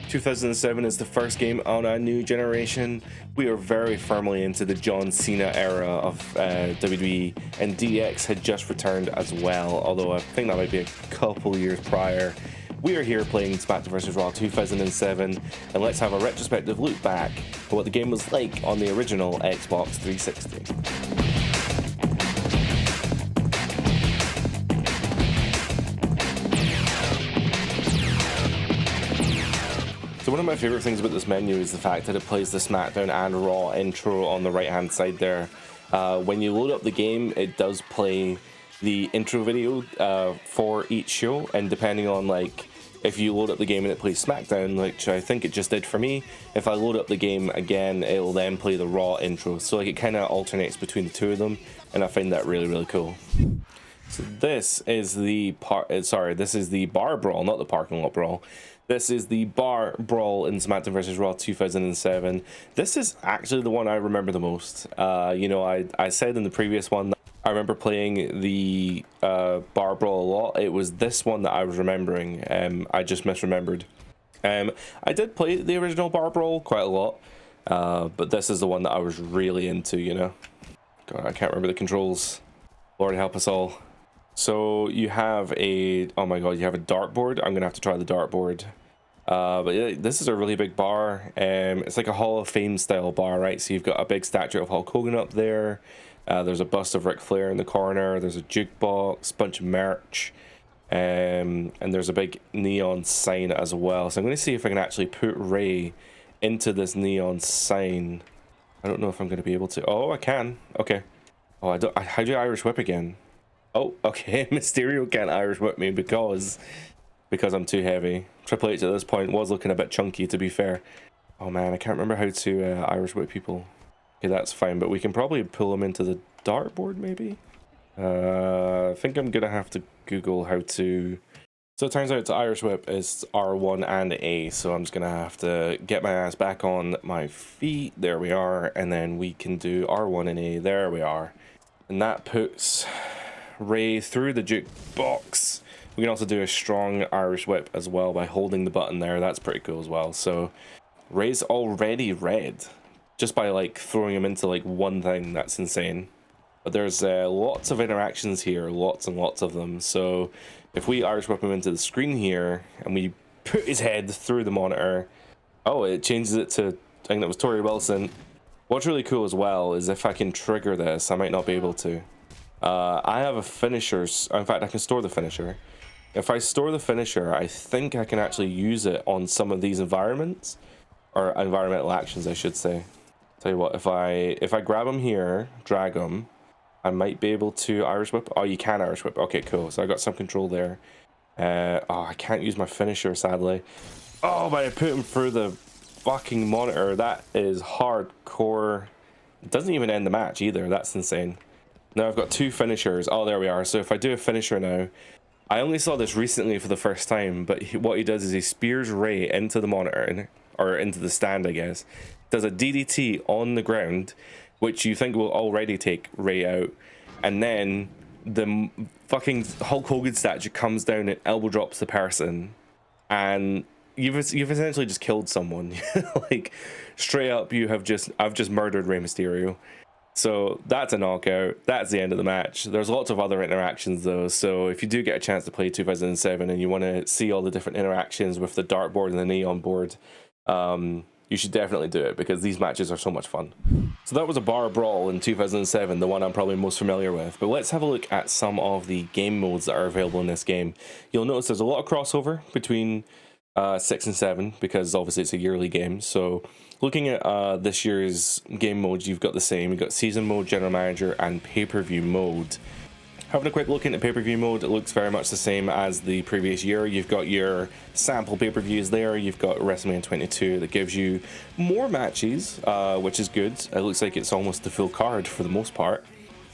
2007 is the first game on a new generation. We are very firmly into the John Cena era of WWE, and DX had just returned as well, although I think that might be a couple years prior. We are here playing SmackDown vs. Raw 2007, and let's have a retrospective look back at what the game was like on the original Xbox 360. So one of my favourite things about this menu is the fact that it plays the SmackDown and Raw intro on the right hand side there. When you load up the game, it does play the intro video for each show, and depending on like if you load up the game and it plays SmackDown, which I think it just did for me, if I load up the game again, it'll then play the Raw intro. So like it kind of alternates between the two of them, and I find that really cool. So this is the this is the bar brawl, not the parking lot brawl. This is the bar brawl in SmackDown vs. Raw 2007. This is actually the one I remember the most. I said in the previous one that I remember playing the bar brawl a lot. It was this one that I was remembering. I just misremembered. I did play the original bar brawl quite a lot, but this is the one that I was really into, you know. God, I can't remember the controls. Lord help us all. So you have you have a dartboard. I'm gonna have to try the dartboard. But yeah, this is a really big bar. It's like a Hall of Fame style bar, right? So you've got a big statue of Hulk Hogan up there. There's a bust of Ric Flair in the corner. There's a jukebox, bunch of merch, and there's a big neon sign as well. So I'm gonna see if I can actually put Ray into this neon sign. I don't know if I'm gonna be able to. Oh, I can. Okay. Oh, how do you Irish whip again? Oh, okay. Mysterio can't Irish whip me because I'm too heavy. Triple H at this point was looking a bit chunky, to be fair. Oh man, I can't remember how to Irish whip people. Okay, that's fine, but we can probably pull them into the dartboard, maybe? I think I'm gonna have to Google how to... So it turns out to Irish whip is R1 and A, so I'm just gonna have to get my ass back on my feet. There we are, and then we can do R1 and A. There we are. And that puts Ray through the jukebox. We can also do a strong Irish whip as well by holding the button there. That's pretty cool as well. So Ray's already red just by like throwing him into like one thing. That's insane. But there's lots of interactions here, lots and lots of them. So if we Irish whip him into the screen here and we put his head through the monitor, oh, it changes it to, I think that was Tori Wilson. What's really cool as well is if I can trigger this, I might not be able to. I have a finisher. In fact, I can store the finisher. If I store the finisher, I think I can actually use it on some of these environments, or environmental actions, I should say. Tell you what, if I grab him here, drag him, I might be able to Irish whip. Oh, you can Irish whip. Okay, cool. So I got some control there. Oh, I can't use my finisher, sadly. Oh, but I put him through the fucking monitor. That is hardcore. It doesn't even end the match either. That's insane. Now I've got two finishers. Oh, there we are. So if I do a finisher now, I only saw this recently for the first time, but what he does is he spears Ray into the monitor, or into the stand, I guess. Does a DDT on the ground, which you think will already take Ray out, and then the fucking Hulk Hogan statue comes down and elbow drops the person, and you've essentially just killed someone. Like straight up, I've just murdered Rey Mysterio. So that's a knockout. That's the end of the match. There's lots of other interactions though, so if you do get a chance to play 2007 and you want to see all the different interactions with the dartboard and the neon board, you should definitely do it because these matches are so much fun. So that was a bar brawl in 2007, the one I'm probably most familiar with. But let's have a look at some of the game modes that are available in this game. You'll notice there's a lot of crossover between 6 and 7 because obviously it's a yearly game. So looking at this year's game modes, you've got the same. You've got season mode, general manager, and pay-per-view mode. Having a quick look into pay-per-view mode, it looks very much the same as the previous year. You've got your sample pay-per-views there. You've got WrestleMania 22 that gives you more matches, which is good. It looks like it's almost the full card for the most part.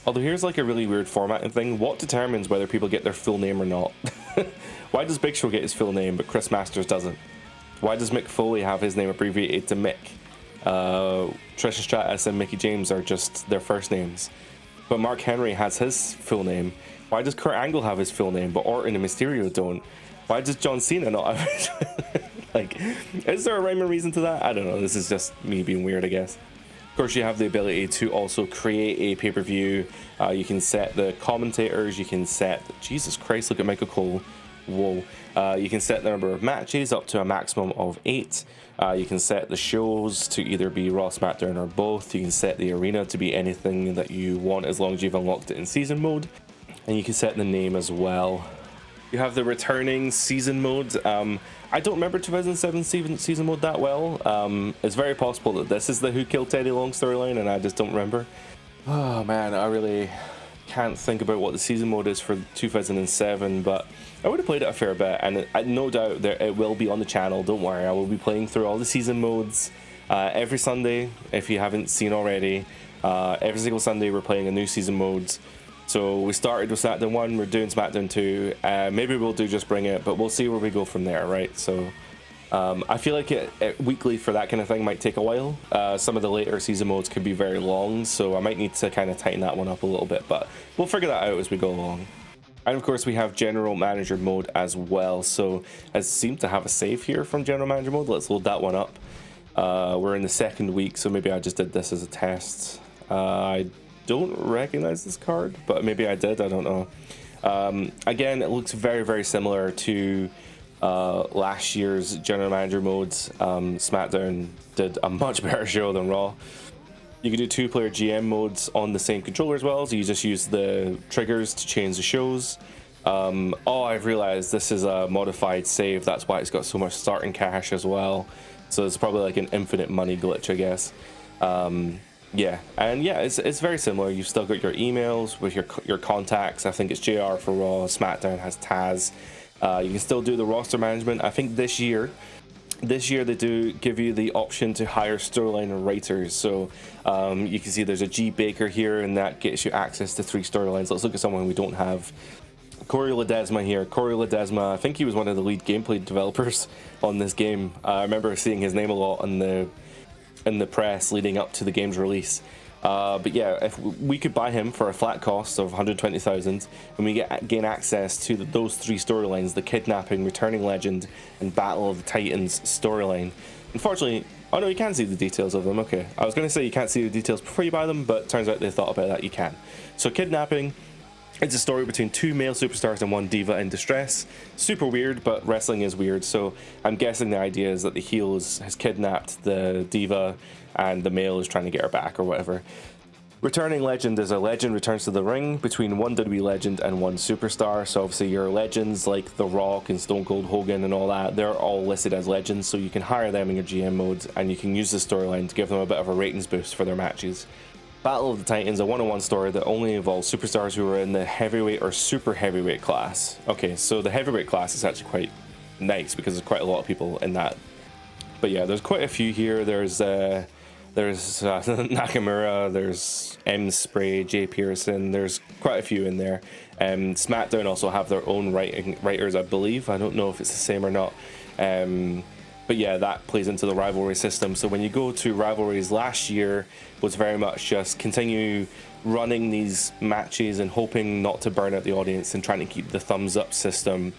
Although here's like a really weird formatting thing. What determines whether people get their full name or not? Why does Big Show get his full name, but Chris Masters doesn't? Why does Mick Foley have his name abbreviated to Mick? Trish Stratus and Mickey James are just their first names. But Mark Henry has his full name. Why does Kurt Angle have his full name, but Orton and Mysterio don't? Why does John Cena not have his Like, is there a rhyme or reason to that? I don't know. This is just me being weird, I guess. Of course, you have the ability to also create a pay-per-view. You can set the commentators. You can set... Jesus Christ, look at Michael Cole. Whoa. You can set the number of matches up to a maximum of 8. You can set the shows to either be Raw, SmackDown, or both. You can set the arena to be anything that you want as long as you've unlocked it in season mode. And you can set the name as well. You have the returning season mode. I don't remember 2007 season mode that well. It's very possible that this is the Who Killed Teddy Long storyline and I just don't remember. Oh man, I really can't think about what the season mode is for 2007, but I would have played it a fair bit, and no doubt it will be on the channel. Don't worry, I will be playing through all the season modes every Sunday. If you haven't seen already, every single Sunday we're playing a new season mode. So we started with SmackDown 1, we're doing SmackDown 2, maybe we'll do Just Bring It, but we'll see where we go from there, right? So I feel like it weekly for that kind of thing might take a while. Some of the later season modes could be very long, so I might need to kind of tighten that one up a little bit, but we'll figure that out as we go along. And of course we have General Manager mode as well, so I seem to have a save here from General Manager mode. Let's load that one up. We're in the second week, so maybe I just did this as a test. I don't recognize this card, but maybe I did, I don't know. Again, it looks very similar to last year's General Manager modes. SmackDown did a much better show than Raw. You can do 2-player GM modes on the same controller as well, so you just use the triggers to change the shows. Oh, I've realized this is a modified save, that's why it's got so much starting cash as well. So it's probably like an infinite money glitch, I guess. Yeah, and yeah, it's very similar. You've still got your emails with your contacts. I think it's JR for Raw, SmackDown has Taz. You can still do the roster management. I think this year they do give you the option to hire storyline writers. So you can see there's a G Baker here, and that gets you access to 3 storylines. Let's look at someone we don't have. Corey Ledesma here. Corey Ledesma, I think he was one of the lead gameplay developers on this game. I remember seeing his name a lot in the press leading up to the game's release. But yeah, if we could buy him for a flat cost of 120,000, and we gain access to those 3 storylines: the Kidnapping, Returning Legend, and Battle of the Titans storyline. Unfortunately, oh no, you can see the details of them. Okay, I was going to say you can't see the details before you buy them, but turns out they thought about that. You can. So Kidnapping, it's a story between 2 male superstars and 1 diva in distress. Super weird, but wrestling is weird, so I'm guessing the idea is that the heel has kidnapped the diva and the male is trying to get her back or whatever. Returning Legend is a legend returns to the ring between 1 WWE legend and 1 superstar. So obviously your legends like The Rock and Stone Cold Hogan and all that, they're all listed as legends, so you can hire them in your GM mode and you can use the storyline to give them a bit of a ratings boost for their matches. Battle of the Titans, a one-on-one story that only involves superstars who are in the heavyweight or super heavyweight class. Okay, so the heavyweight class is actually quite nice because there's quite a lot of people in that. But yeah, there's quite a few here. There's Nakamura, there's M Spray, Jay Pearson. There's quite a few in there. SmackDown also have their own writers, I believe. I don't know if it's the same or not. But yeah, that plays into the Rivalry system. So when you go to Rivalries, last year was very much just continue running these matches and hoping not to burn out the audience and trying to keep the thumbs up system.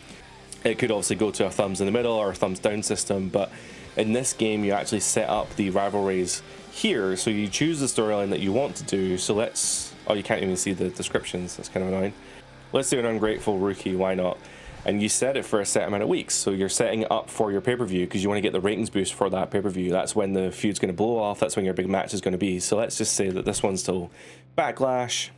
It could obviously go to a thumbs in the middle or a thumbs down system, but in this game you actually set up the Rivalries here, so you choose the storyline that you want to do. So oh, you can't even see the descriptions, that's kind of annoying. Let's do an Ungrateful Rookie, why not? And you set it for a set amount of weeks, so you're setting it up for your pay-per-view because you want to get the ratings boost for that pay-per-view. That's when the feud's going to blow off, that's when your big match is going to be. So let's just say that this one's till Backlash,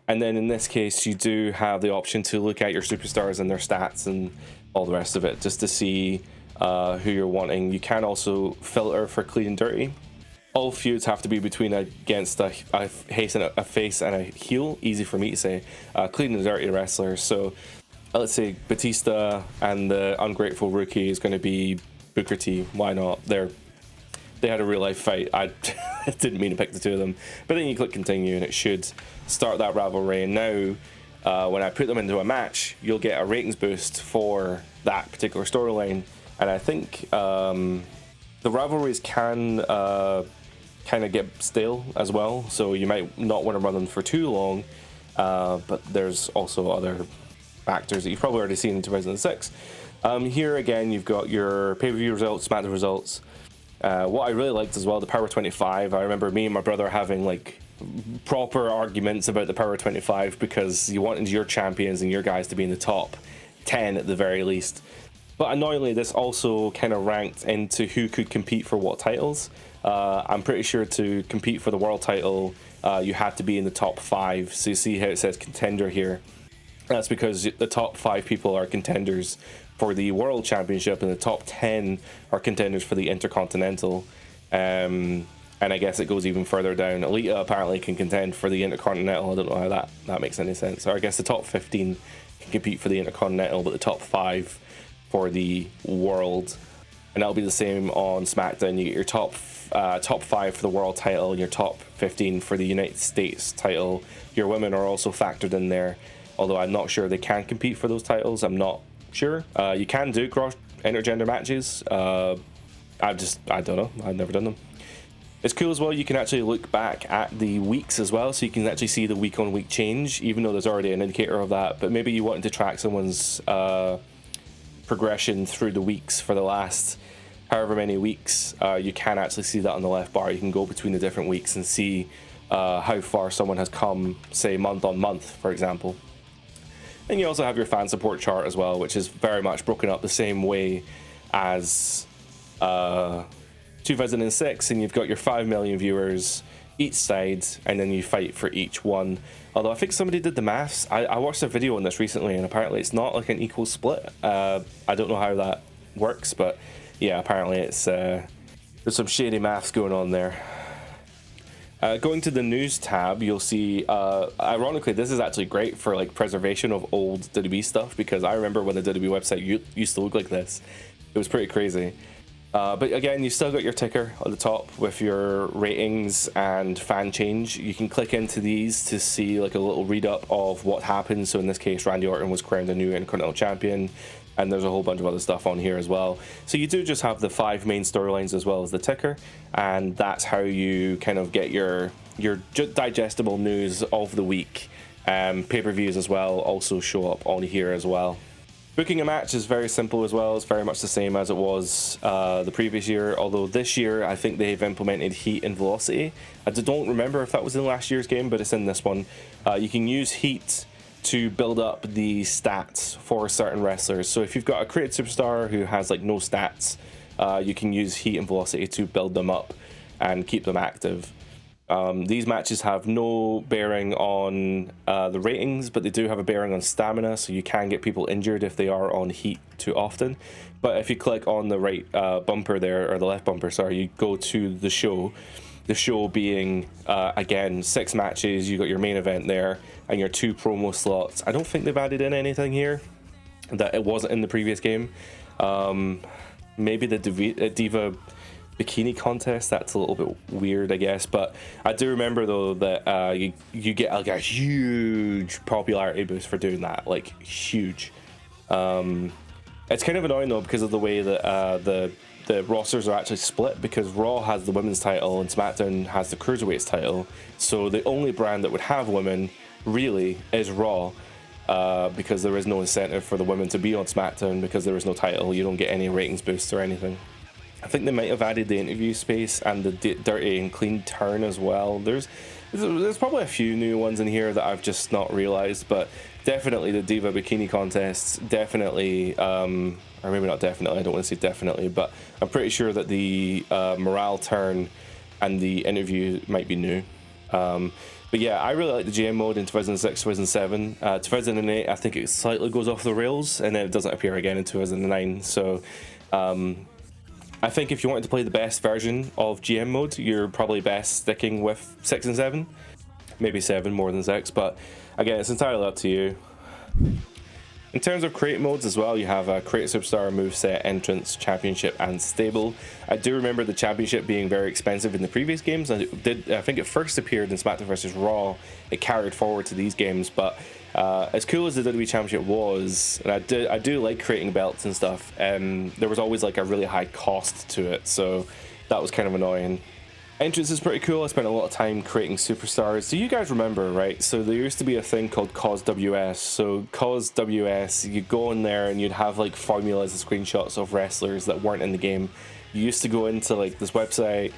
and then in this case you do have the option to look at your superstars and their stats and all the rest of it just to see who you're wanting. You can also filter for clean and dirty. All feuds have to be against a face and a heel. Easy for me to say. Clean and dirty wrestlers. So let's say Batista and the Ungrateful Rookie is going to be Booker T. Why not? They had a real life fight. I didn't mean to pick the 2 of them. But then you click continue and it should start that rivalry. And now when I put them into a match, you'll get a ratings boost for that particular storyline. And I think the rivalries can kind of get stale as well. So you might not want to run them for too long. But there's also other factors that you've probably already seen in 2006. Here again, you've got your pay-per-view results, SmackDown results. What I really liked as well, the Power 25. I remember me and my brother having like proper arguments about the Power 25 because you wanted your champions and your guys to be in the top 10 at the very least. But annoyingly, this also kind of ranked into who could compete for what titles. I'm pretty sure to compete for the world title, you had to be in the top 5. So you see how it says contender here. That's because the top 5 people are contenders for the World Championship, and the top 10 are contenders for the Intercontinental. And I guess it goes even further down. Alita apparently can contend for the Intercontinental. I don't know how that makes any sense. Or I guess the top 15 can compete for the Intercontinental, but the top 5 for the World. And that'll be the same on SmackDown. You get your top 5 for the World title and your top 15 for the United States title. Your women are also factored in there, although I'm not sure they can compete for those titles. I'm not sure. You can do cross intergender matches. I don't know. I've never done them. It's cool as well. You can actually look back at the weeks as well, so you can actually see the week on week change, even though there's already an indicator of that. But maybe you wanted to track someone's progression through the weeks for the last however many weeks. You can actually see that on the left bar. You can go between the different weeks and see how far someone has come, say month on month, for example. And you also have your fan support chart as well, which is very much broken up the same way as 2006, and you've got your 5 million viewers each side, and then you fight for each one. Although I think somebody did the maths. I watched a video on this recently, and apparently it's not like an equal split. I don't know how that works, but yeah, apparently it's there's some shady maths going on there. Going to the news tab, you'll see, ironically, this is actually great for like preservation of old WWE stuff, because I remember when the WWE website used to look like this. It was pretty crazy. But again, you still got your ticker on the top with your ratings and fan change. You can click into these to see like a little read up of what happened. So in this case, Randy Orton was crowned a new Intercontinental Champion, and there's a whole bunch of other stuff on here as well. So you do just have the 5 main storylines as well as the ticker, and that's how you kind of get your digestible news of the week. Pay-per-views as well also show up on here as well. Booking a match is very simple as well. It's very much the same as it was the previous year, although this year I think they've implemented heat and velocity. I don't remember if that was in last year's game, but it's in this one. You can use heat to build up the stats for certain wrestlers. So if you've got a created superstar who has like no stats, you can use heat and velocity to build them up and keep them active. These matches have no bearing on the ratings, but they do have a bearing on stamina, so you can get people injured if they are on heat too often. But if you click on the right bumper there, or the left bumper, sorry, you go to the show. The show being, again, 6 matches. You got your main event there and your 2 promo slots. I don't think they've added in anything here that it wasn't in the previous game. Maybe the Diva bikini contest, that's a little bit weird, I guess, but I do remember though that you get like a huge popularity boost for doing that, like huge. It's kind of annoying though because of the way that the rosters are actually split, because Raw has the women's title and SmackDown has the Cruiserweights title, so the only brand that would have women really is Raw, because there is no incentive for the women to be on SmackDown because there is no title. You don't get any ratings boosts or anything. I think they might have added the interview space and the dirty and clean turn as well. There's probably a few new ones in here that I've just not realized, but definitely the Diva bikini contests, definitely, or maybe not definitely, I don't want to say definitely, but I'm pretty sure that the morale turn and the interview might be new. But yeah, I really like the GM mode in 2006, 2007. 2008, I think it slightly goes off the rails, and then it doesn't appear again in 2009. So I think if you wanted to play the best version of GM mode, you're probably best sticking with 6 and 7. Maybe 7 more than 6, but again, it's entirely up to you. In terms of create modes as well, you have a create superstar, moveset, entrance, championship, and stable. I do remember the championship being very expensive in the previous games. I think it first appeared in SmackDown vs. Raw. It carried forward to these games, but as cool as the WWE Championship was, and I do like creating belts and stuff, there was always like a really high cost to it, so that was kind of annoying. Entrance is pretty cool. I spent a lot of time creating superstars. Do you guys remember, right? So there used to be a thing called Cause WS. So Cause WS, you'd go in there and you'd have like formulas and screenshots of wrestlers that weren't in the game. You used to go into like this website.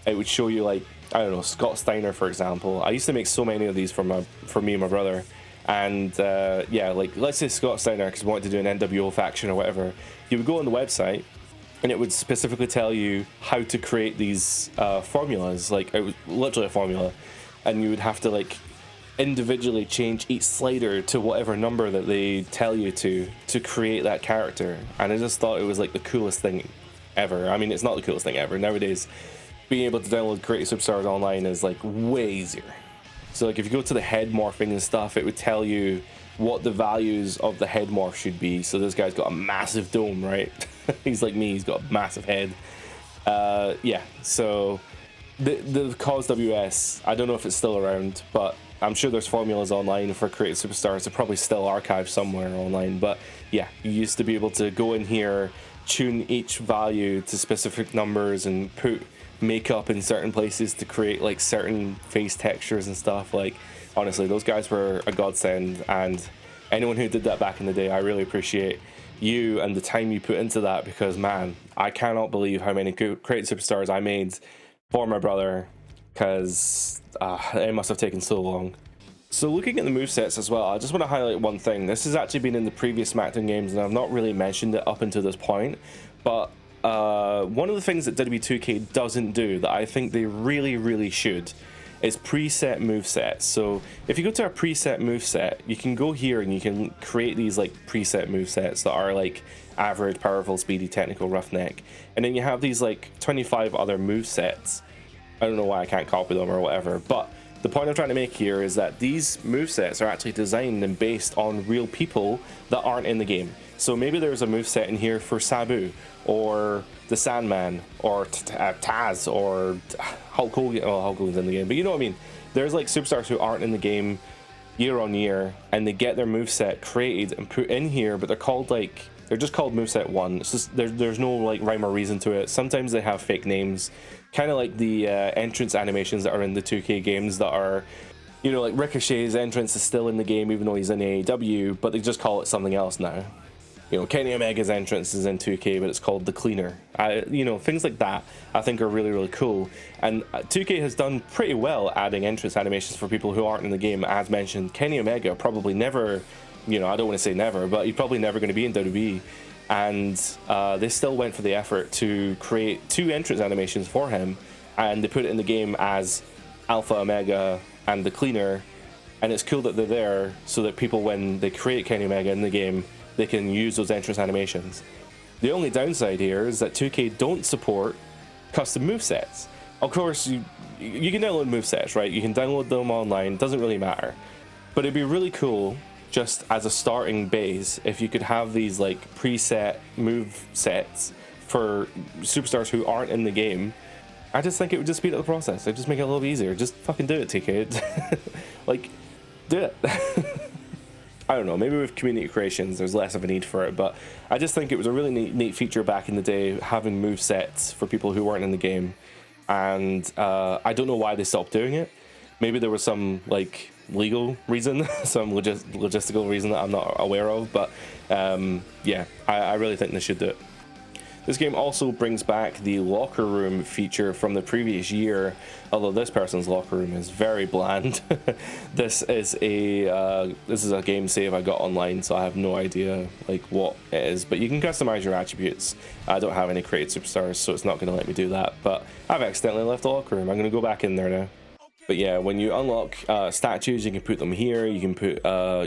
It would show you like, I don't know, Scott Steiner, for example. I used to make so many of these for me and my brother. And yeah, like let's say Scott Steiner, because we wanted to do an NWO faction or whatever. You would go on the website, and it would specifically tell you how to create these formulas. Like it was literally a formula, and you would have to like individually change each slider to whatever number that they tell you to create that character. And I just thought it was like the coolest thing ever. I mean, it's not the coolest thing ever nowadays. Being able to download Create Superstars online is like way easier. So like if you go to the head morphing and stuff, it would tell you what the values of the head morph should be. So this guy's got a massive dome, right? He's like me, he's got a massive head. Yeah, so the Cause WS, I don't know if it's still around, but I'm sure there's formulas online for Create Superstars. They're probably still archived somewhere online. But yeah, you used to be able to go in here, tune each value to specific numbers, and put makeup in certain places to create like certain face textures and stuff. Like honestly, those guys were a godsend, and anyone who did that back in the day, I really appreciate you and the time you put into that, because man, I cannot believe how many Create Superstars I made for my brother, because it must have taken so long. So looking at the movesets as well, I just want to highlight one thing. This has actually been in the previous SmackDown games, and I've not really mentioned it up until this point, but one of the things that WWE 2K doesn't do that I think they really should is preset movesets. So if you go to a preset moveset, you can go here and you can create these like preset movesets that are like average, powerful, speedy, technical, roughneck, and then you have these like 25 other movesets. I don't know why I can't copy them or whatever, but the point I'm trying to make here is that these movesets are actually designed and based on real people that aren't in the game. So maybe there's a moveset in here for Sabu, or the Sandman, or Taz, or Hulk Hogan. Well, Hulk Hogan's in the game, but you know what I mean. There's like superstars who aren't in the game year on year, and they get their moveset created and put in here, but they're just called moveset 1. It's just there's no like rhyme or reason to it. Sometimes they have fake names, kind of like the entrance animations that are in the 2K games that are, you know, like Ricochet's entrance is still in the game even though he's in AEW, but they just call it something else now. You know, Kenny Omega's entrance is in 2K, but it's called The Cleaner. You know, things like that I think are really cool. And 2K has done pretty well adding entrance animations for people who aren't in the game. As mentioned, Kenny Omega probably never, you know, I don't want to say never, but he's probably never going to be in WWE. And they still went for the effort to create 2 entrance animations for him, and they put it in the game as Alpha Omega and The Cleaner. And it's cool that they're there so that people, when they create Kenny Omega in the game, they can use those entrance animations. The only downside here is that 2K don't support custom movesets. Of course, you can download movesets, right? You can download them online, doesn't really matter. But it'd be really cool, just as a starting base, if you could have these like preset move sets for superstars who aren't in the game. I just think it would just speed up the process. It'd just make it a little bit easier. Just fucking do it, 2K. Like, do it. I don't know, maybe with community creations there's less of a need for it, but I just think it was a really neat feature back in the day, having move sets for people who weren't in the game. And I don't know why they stopped doing it. Maybe there was some like legal reason, some logistical reason that I'm not aware of, but yeah, I really think they should do it. This game also brings back the locker room feature from the previous year, although this person's locker room is very bland. This is a game save I got online, so I have no idea like what it is, but you can customize your attributes. I don't have any created superstars, so it's not going to let me do that, but I've accidentally left the locker room. I'm going to go back in there now. But yeah, when you unlock statues, you can put them here. You can put,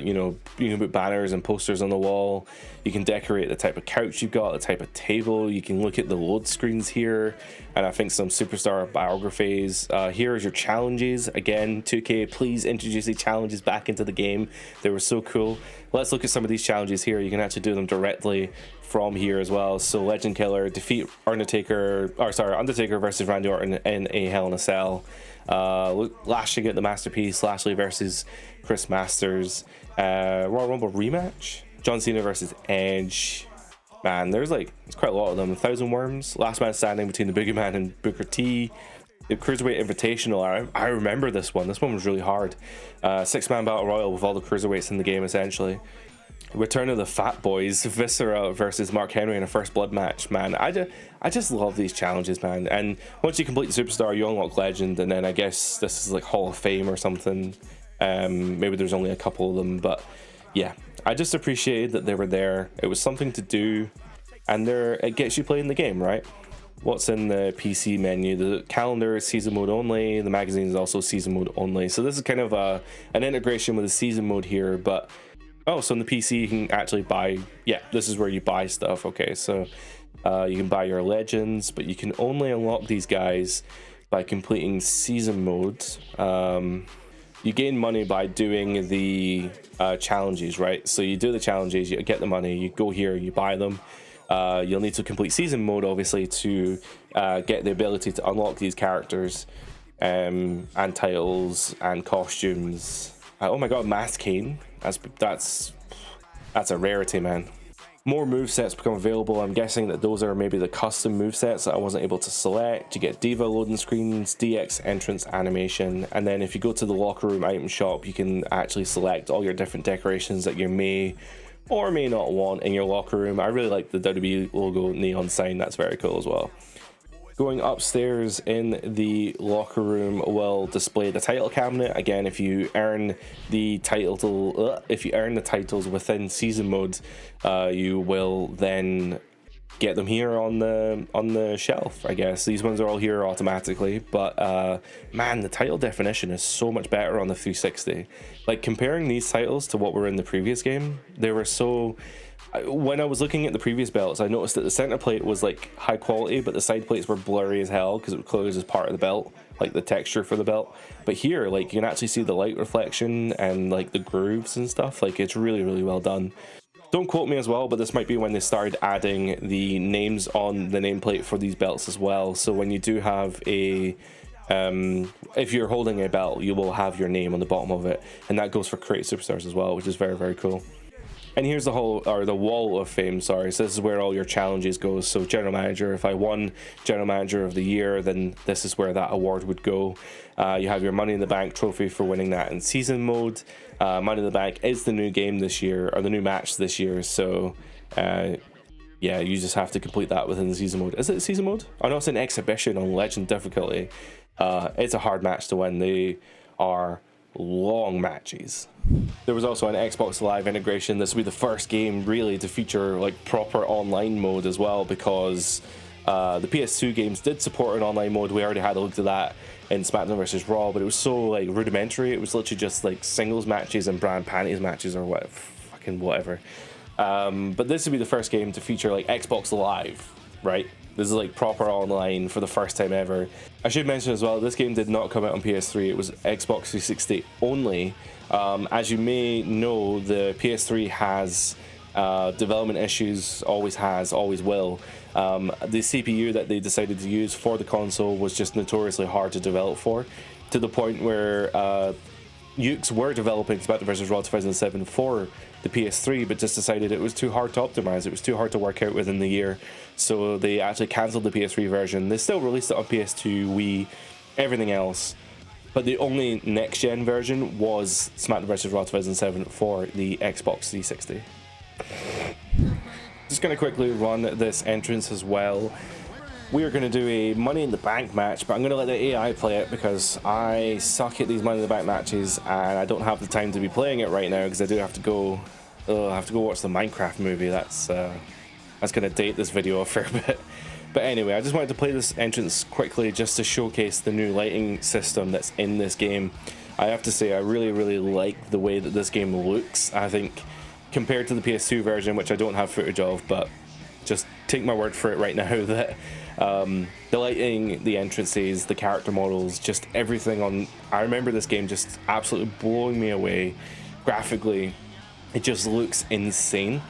you know, you can put banners and posters on the wall. You can decorate the type of couch you've got, the type of table. You can look at the load screens here, and I think some superstar biographies. Here is your challenges. Again, 2K, please introduce the challenges back into the game. They were so cool. Let's look at some of these challenges here. You can actually do them directly from here as well. So Legend Killer, defeat Undertaker versus Randy Orton in a Hell in a Cell. Lashley at the Masterpiece, Lashley versus Chris Masters, Royal Rumble rematch, John Cena versus Edge. Man, there's quite a lot of them. 1,000 Worms, Last Man Standing between the Boogeyman and Booker T, The Cruiserweight Invitational, I remember this one. This one was really hard. 6-man battle royal with all the cruiserweights in the game, essentially. Return of the Fat Boys, Viscera versus Mark Henry in a first blood match. Man, I just love these challenges, man. And once you complete the Superstar, you unlock Legend, and then I guess this is like Hall of Fame or something. Maybe there's only a couple of them, but yeah, I just appreciated that they were there. It was something to do, and it gets you playing the game, right? What's in the PC menu? The calendar is season mode only. The magazine is also season mode only. So this is kind of an integration with the season mode here. But oh, so in the PC you can actually buy. Yeah, this is where you buy stuff. Okay, so you can buy your legends, but you can only unlock these guys by completing season modes. You gain money by doing the challenges, right? So you do the challenges, you get the money, you go here, you buy them. You'll need to complete season mode, obviously, to get the ability to unlock these characters and titles and costumes. Oh my god, Masked Kane. That's a rarity, man. More movesets become available. I'm guessing that those are maybe the custom movesets that I wasn't able to select. You get Diva loading screens, DX entrance animation, and then if you go to the locker room item shop, you can actually select all your different decorations that you may or may not want in your locker room. I really like the WWE logo neon sign. That's very cool as well. Going upstairs in the locker room will display the title cabinet. Again, if you earn the titles within season mode, you will then get them here on the shelf. I guess these ones are all here automatically, but man, the title definition is so much better on the 360. Like, comparing these titles to what were in the previous game, they were so. When I was looking at the previous belts, I noticed that the center plate was like high quality, but the side plates were blurry as hell because it was closed as part of the belt, like the texture for the belt. But here, like, you can actually see the light reflection and like the grooves and stuff. Like, it's really, really well done. Don't quote me as well, but this might be when they started adding the names on the nameplate for these belts as well. So when you do have a if you're holding a belt, you will have your name on the bottom of it, and that goes for Create Superstars as well, which is very, very cool. And here's the wall of fame, sorry. So this is where all your challenges go. So general manager, if I won general manager of the year, then this is where that award would go. You have your Money in the Bank trophy for winning that in season mode. Money in the Bank is the new game this year, or the new match this year. So yeah, you just have to complete that within the season mode. Is it season mode? Oh no, it's an exhibition on legend difficulty. It's a hard match to win. They are long matches. There was also an Xbox Live integration. This will be the first game really to feature like proper online mode as well, because the PS2 games did support an online mode. We already had a look at that in SmackDown vs Raw, but it was so like rudimentary. It was literally just like singles matches and brand panties matches or whatever. But this will be the first game to feature like Xbox Live, right? This is like proper online for the first time ever. I should mention as well, this game did not come out on PS3. It was Xbox 360 only. As you may know, the PS3 has development issues, always has, always will. The CPU that they decided to use for the console was just notoriously hard to develop for, to the point where Ukes were developing SmackDown vs Raw 2007 for the PS3, but just decided it was too hard to optimize. It was too hard to work out within the year, so they actually cancelled the PS3 version. They still released it on PS2, Wii, everything else, but the only next-gen version was SmackDown vs Raw 2007 for the Xbox 360. Just going to quickly run this entrance as well. We are going to do a Money in the Bank match, but I'm going to let the AI play it because I suck at these Money in the Bank matches and I don't have the time to be playing it right now because I do have to go. I have to go watch the Minecraft movie. That's going to date this video a fair bit. But anyway, I just wanted to play this entrance quickly just to showcase the new lighting system that's in this game. I have to say, I really, really like the way that this game looks. I think compared to the PS2 version, which I don't have footage of, but just take my word for it right now that the lighting, the entrances, the character models, just everything on. I remember this game just absolutely blowing me away graphically. It just looks insane,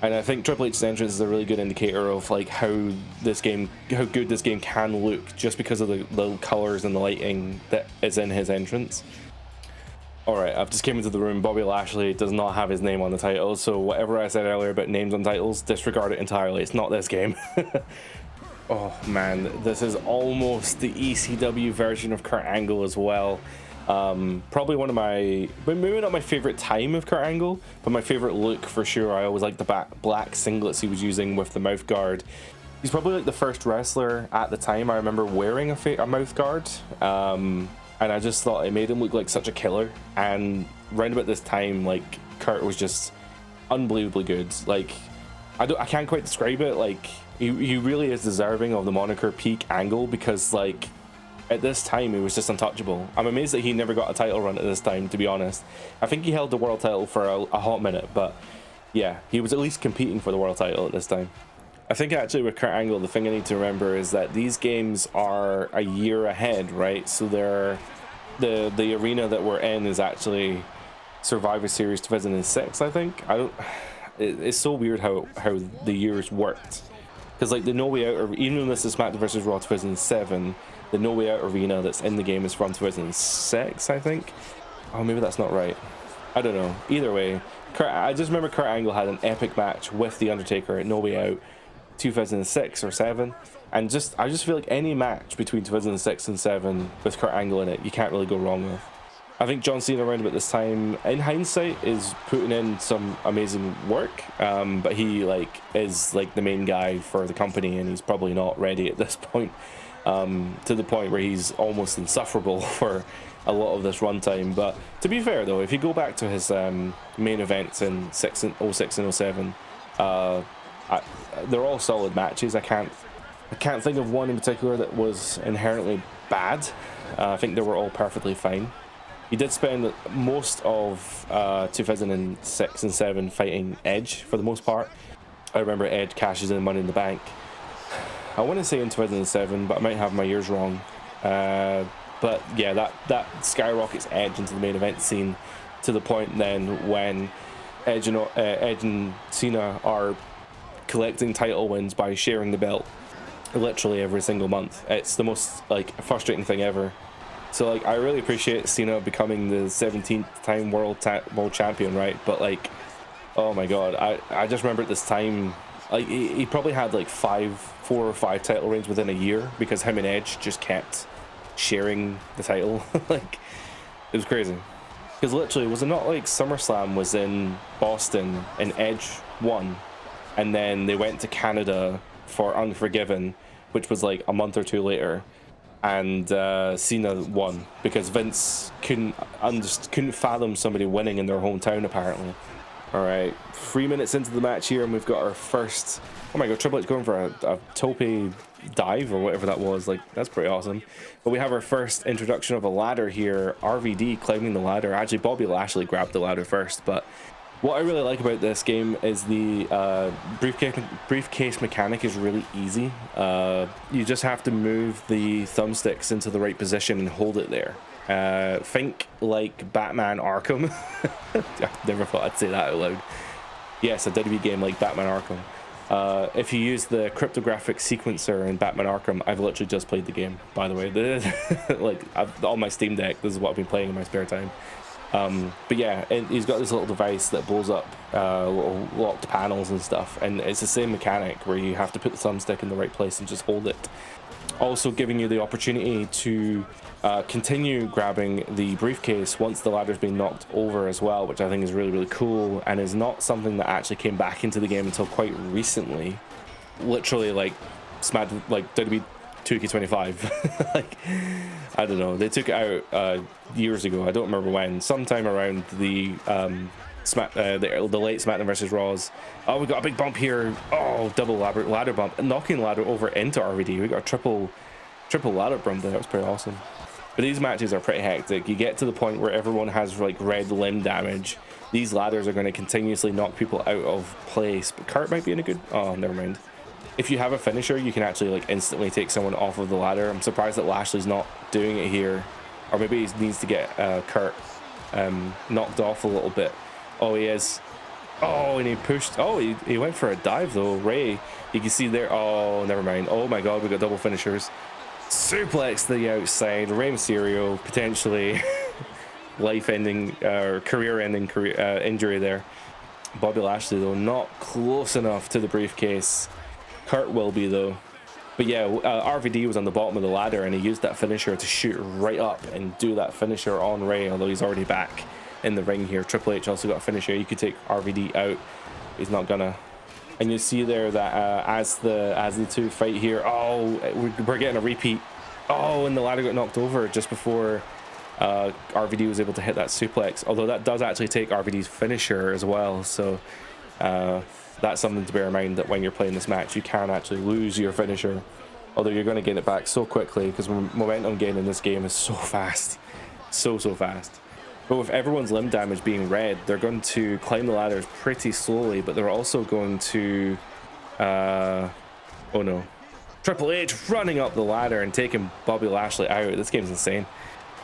and I think Triple H's entrance is a really good indicator of like how good this game can look, just because of the colors and the lighting that is in his entrance. Alright, I've just came into the room. Bobby Lashley does not have his name on the title, so whatever I said earlier about names on titles, disregard it entirely. It's not this game. Oh man, this is almost the ECW version of Kurt Angle as well. Probably one of my, maybe not my favorite time of Kurt Angle, but my favorite look for sure. I always liked the black singlets he was using with the mouth guard. He's probably like the first wrestler at the time I remember wearing a mouth guard, and I just thought it made him look like such a killer. And round about this time, like, Kurt was just unbelievably good. Like, I can't quite describe it. Like, he really is deserving of the moniker Peak Angle, because like at this time he was just untouchable. I'm amazed that he never got a title run at this time, to be honest. I think he held the world title for a hot minute, but yeah, he was at least competing for the world title at this time. I think actually with Kurt Angle, the thing I need to remember is that these games are a year ahead, right? So they're the arena that we're in is actually Survivor Series 2006, I think. It's so weird how the years worked, because like the No Way Out, even though this is SmackDown vs Raw 2007, the No Way Out arena that's in the game is from 2006, I think. Oh, maybe that's not right. I don't know. Either way, I just remember Kurt Angle had an epic match with The Undertaker at No Way Out 2006 or 7, and I just feel like any match between 2006 and 7 with Kurt Angle in it, you can't really go wrong with. I think John Cena around about this time, in hindsight, is putting in some amazing work, but he like is like the main guy for the company, and he's probably not ready at this point, to the point where he's almost insufferable for a lot of this runtime. But to be fair though, if you go back to his main events in 06 and 07, they're all solid matches. I can't think of one in particular that was inherently bad. I think they were all perfectly fine. He did spend most of 2006 and 7 fighting Edge for the most part. I remember Edge cashes in Money in the Bank. I want to say in 2007, but I might have my years wrong. But yeah, that skyrockets Edge into the main event scene, to the point then when Edge and Cena are collecting title wins by sharing the belt literally every single month. It's the most like frustrating thing ever. So like, I really appreciate Cena becoming the 17th time world champion, right? But like, oh my god, I just remember at this time, like he probably had like 4 or 5 title reigns within a year, because him and Edge just kept sharing the title. Like, it was crazy. Because literally, was it not like SummerSlam was in Boston and Edge won, and then they went to Canada for Unforgiven, which was like a month or two later, and Cena won because Vince couldn't fathom somebody winning in their hometown, apparently. All right, 3 minutes into the match here, and we've got our first. Oh my god, Triple H going for a tope dive or whatever that was. Like, that's pretty awesome. But we have our first introduction of a ladder here. RVD climbing the ladder. Actually, Bobby Lashley grabbed the ladder first, but what I really like about this game is the briefcase mechanic is really easy. You just have to move the thumbsticks into the right position and hold it there. Think like Batman Arkham. I never thought I'd say that out loud. Yes, a WWE game like Batman Arkham. If you use the cryptographic sequencer in Batman Arkham, I've literally just played the game, by the way. Like, on my Steam Deck, this is what I've been playing in my spare time. But yeah, he's got this little device that blows up little locked panels and stuff, and it's the same mechanic where you have to put the thumbstick in the right place and just hold it. Also giving you the opportunity to continue grabbing the briefcase once the ladder's been knocked over as well, which I think is really, really cool, and is not something that actually came back into the game until quite recently. Literally like like WWE 2K25. Like, I don't know, they took it out years ago. I don't remember when, sometime around the the late SmackDown vs Raws. Oh, we got a big bump here. Oh, double ladder bump, knocking ladder over into RVD. We got a triple ladder bump there. That was pretty awesome. But these matches are pretty hectic. You get to the point where everyone has like red limb damage. These ladders are going to continuously knock people out of place. But Kurt might be in a good. Oh, never mind. If you have a finisher, you can actually like instantly take someone off of the ladder. I'm surprised that Lashley's not doing it here, or maybe he needs to get Kurt knocked off a little bit. Oh, he is. Oh, and he pushed. Oh, he went for a dive though. Ray, you can see there. Oh, never mind. Oh my god, we got double finishers. Suplex to the outside. Rey Mysterio potentially life-ending or career-ending injury there. Bobby Lashley though not close enough to the briefcase. Kurt will be though. But yeah, RVD was on the bottom of the ladder, and he used that finisher to shoot right up and do that finisher on Ray, although he's already back in the ring here. Triple H also got a finisher. You could take RVD out. He's not gonna. And you see there that as the two fight here, oh, we're getting a repeat. Oh, and the ladder got knocked over just before RVD was able to hit that suplex. Although that does actually take RVD's finisher as well. So that's something to bear in mind, that when you're playing this match, you can actually lose your finisher. Although you're going to gain it back so quickly, because momentum gain in this game is so fast. So fast. But with everyone's limb damage being red, they're going to climb the ladders pretty slowly, but they're also going to... oh no. Triple H running up the ladder and taking Bobby Lashley out. This game's insane.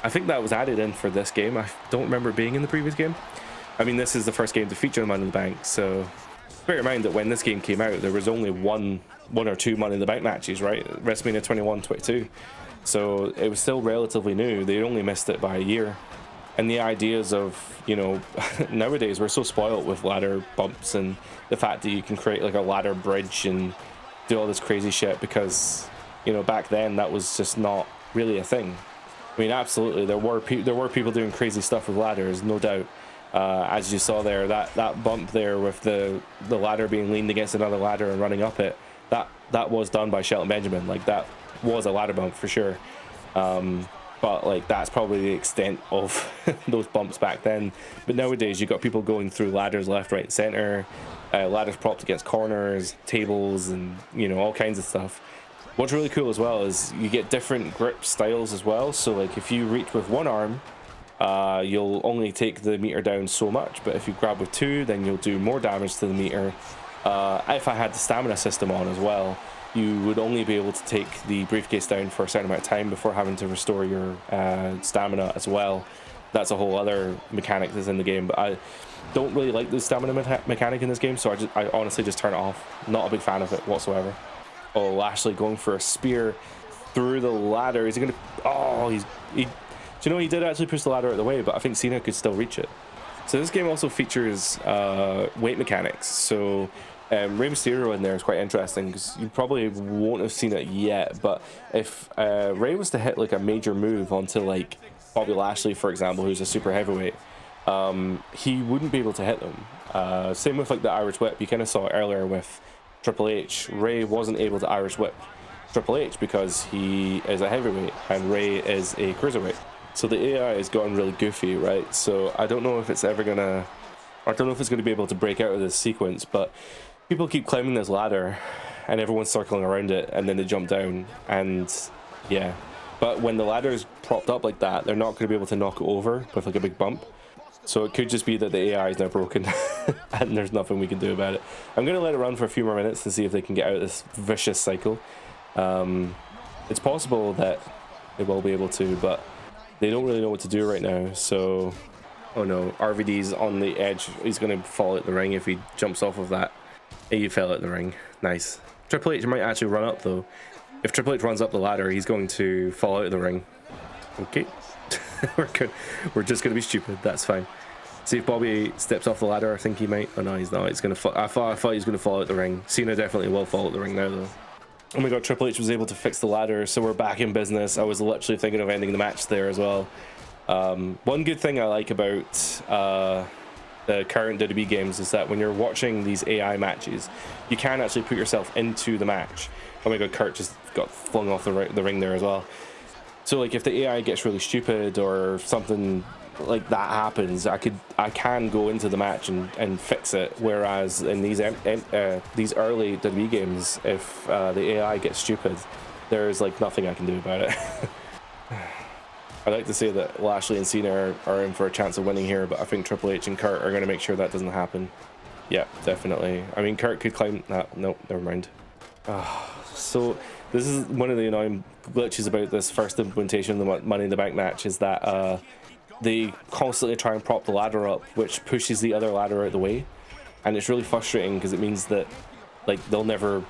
I think that was added in for this game. I don't remember it being in the previous game. I mean, this is the first game to feature Money in the Bank, so... Bear in mind that when this game came out, there was only one or two Money in the Bank matches, right? WrestleMania 21, 22. So it was still relatively new. They only missed it by a year. And the ideas of, you know, nowadays we're so spoiled with ladder bumps and the fact that you can create like a ladder bridge and do all this crazy shit, because, you know, back then that was just not really a thing. I mean, absolutely, there were people doing crazy stuff with ladders, no doubt. As you saw there, that bump there with the ladder being leaned against another ladder and running up it, that was done by Shelton Benjamin. Like, that was a ladder bump for sure. But like, that's probably the extent of those bumps back then. But nowadays you got people going through ladders left, right, and center, ladders propped against corners, tables, and, you know, all kinds of stuff. What's really cool as well is you get different grip styles as well. So like, if you reach with one arm, you'll only take the meter down so much, but if you grab with two, then you'll do more damage to the meter. If I had the stamina system on as well, you would only be able to take the briefcase down for a certain amount of time before having to restore your stamina as well. That's a whole other mechanic that's in the game, but I don't really like the stamina mechanic in this game, so I honestly just turn it off. Not a big fan of it whatsoever. Oh, Lashley going for a spear through the ladder. Is he gonna... Oh, do you know, he did actually push the ladder out of the way, but I think Cena could still reach it. So this game also features weight mechanics. So Rey Mysterio in there is quite interesting, because you probably won't have seen it yet, but if Rey was to hit like a major move onto like Bobby Lashley, for example, who's a super heavyweight, he wouldn't be able to hit them. Same with like the Irish Whip. You kind of saw it earlier with Triple H. Rey wasn't able to Irish Whip Triple H because he is a heavyweight and Rey is a cruiserweight. So the AI has gotten really goofy, right? So I don't know if it's ever gonna... I don't know if it's gonna be able to break out of this sequence, but people keep climbing this ladder and everyone's circling around it, and then they jump down, and yeah. But when the ladder is propped up like that, they're not going to be able to knock it over with like a big bump. So it could just be that the AI is now broken and there's nothing we can do about it. I'm going to let it run for a few more minutes to see if they can get out of this vicious cycle. It's possible that they will be able to, but they don't really know what to do right now. So, oh no, RVD's on the edge. He's going to fall out the ring if he jumps off of that. He fell out the ring. Nice. Triple H might actually run up though. If Triple H runs up the ladder, he's going to fall out of the ring. Okay. We're good. We're just going to be stupid. That's fine. See if Bobby steps off the ladder. I think he might. Oh no, he's not. He's going to fall. I thought he was going to fall out the ring. Cena definitely will fall out the ring now though. Oh my god, Triple H was able to fix the ladder, so we're back in business. I was literally thinking of ending the match there as well. One good thing I like about the current WWE games is that when you're watching these AI matches, you can actually put yourself into the match. Oh my god, Kurt just got flung off the ring there as well. So like, if the AI gets really stupid or something like that happens, I can go into the match and fix it. Whereas in these early WWE games, if the AI gets stupid, there's like nothing I can do about it. I'd like to say that Lashley and Cena are in for a chance of winning here, but I think Triple H and Kurt are going to make sure that doesn't happen. Yeah, definitely. I mean, Kurt could climb... Nope, never mind. So this is one of the annoying glitches about this first implementation of the Money in the Bank match, is that they constantly try and prop the ladder up, which pushes the other ladder out of the way. And it's really frustrating because it means that like they'll never...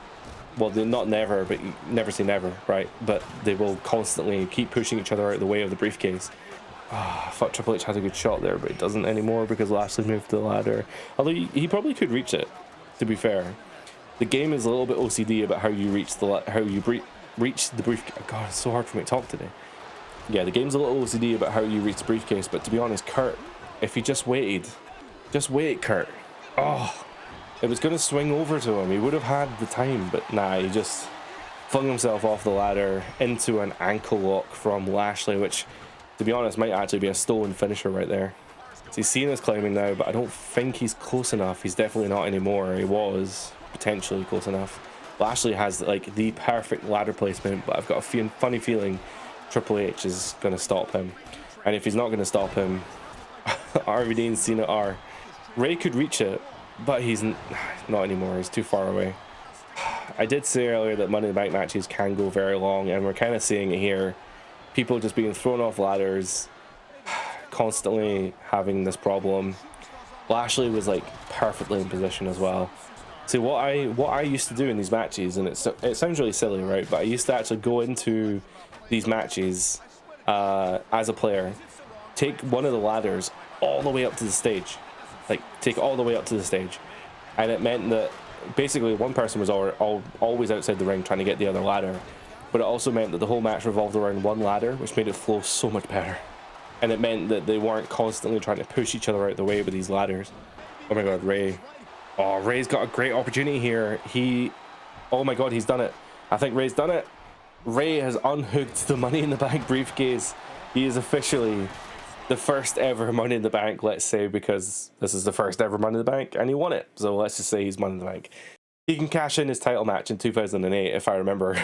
Well, they're not never, but you never say never, right? But they will constantly keep pushing each other out of the way of the briefcase. I thought Triple H had a good shot there, but it doesn't anymore because Lashley moved the ladder. Although he probably could reach it, to be fair. The game is a little bit OCD about how you reach the briefcase. God, it's so hard for me to talk today. Yeah, the game's a little OCD about how you reach the briefcase, but to be honest, Kurt, if he just wait, Kurt. Oh, it was going to swing over to him. He would have had the time, but nah, he just flung himself off the ladder into an ankle lock from Lashley, which, to be honest, might actually be a stolen finisher right there. So he's seen us climbing now, but I don't think he's close enough. He's definitely not anymore. He was potentially close enough. Lashley has like the perfect ladder placement, but I've got a funny feeling Triple H is going to stop him. And if he's not going to stop him, RVD and Cena are. Ray could reach it, but he's not anymore. He's too far away. I did say earlier that Money in the Bank matches can go very long, and we're kind of seeing it here. People just being thrown off ladders, constantly having this problem. Lashley was like perfectly in position as well. See, what I used to do in these matches, and it sounds really silly, right? But I used to actually go into these matches as a player, take one of the ladders all the way up to the stage, like take it all the way up to the stage, and it meant that basically one person was always outside the ring trying to get the other ladder, but it also meant that the whole match revolved around one ladder, which made it flow so much better. And it meant that they weren't constantly trying to push each other out the way with these ladders. Oh my god, Ray. Oh, Ray's got a great opportunity here. Oh my god, he's done it. I think Ray's done it. Ray has unhooked the Money in the Bank briefcase. He is officially the first ever Money in the Bank, let's say, because this is the first ever Money in the Bank, and he won it. So let's just say he's Money in the Bank. He can cash in his title match in 2008, if I remember.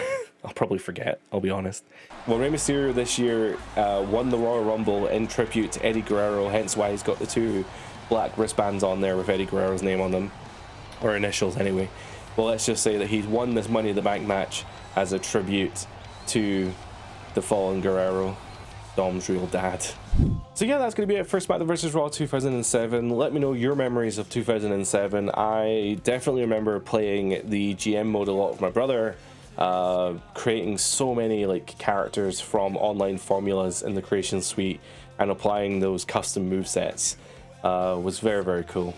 I'll probably forget, I'll be honest. Well, Rey Mysterio this year won the Royal Rumble in tribute to Eddie Guerrero, hence why he's got the two black wristbands on there with Eddie Guerrero's name on them, or initials anyway. Well, let's just say that he's won this Money in the Bank match as a tribute to the fallen Guerrero, Dom's real dad. So yeah, that's going to be it for SmackDown vs. Raw 2007. Let me know your memories of 2007. I definitely remember playing the GM mode a lot with my brother, creating so many like characters from online formulas in the creation suite and applying those custom movesets. Was very, very cool.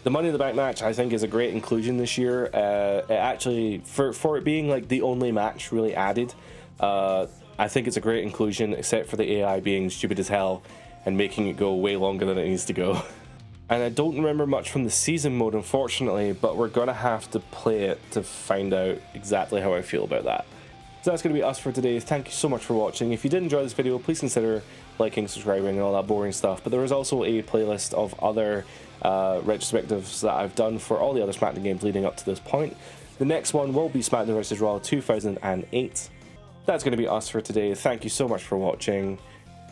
The Money in the Bank match, I think, is a great inclusion this year. It actually, for it being like the only match really added, I think it's a great inclusion, except for the AI being stupid as hell and making it go way longer than it needs to go. And I don't remember much from the season mode, unfortunately, but we're gonna have to play it to find out exactly how I feel about that. So that's gonna be us for today. Thank you so much for watching. If you did enjoy this video, please consider liking, subscribing, and all that boring stuff. But there is also a playlist of other retrospectives that I've done for all the other SmackDown games leading up to this point. The next one will be SmackDown vs. Raw 2008. That's going to be us for today. Thank you so much for watching.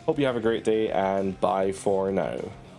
Hope you have a great day, and bye for now.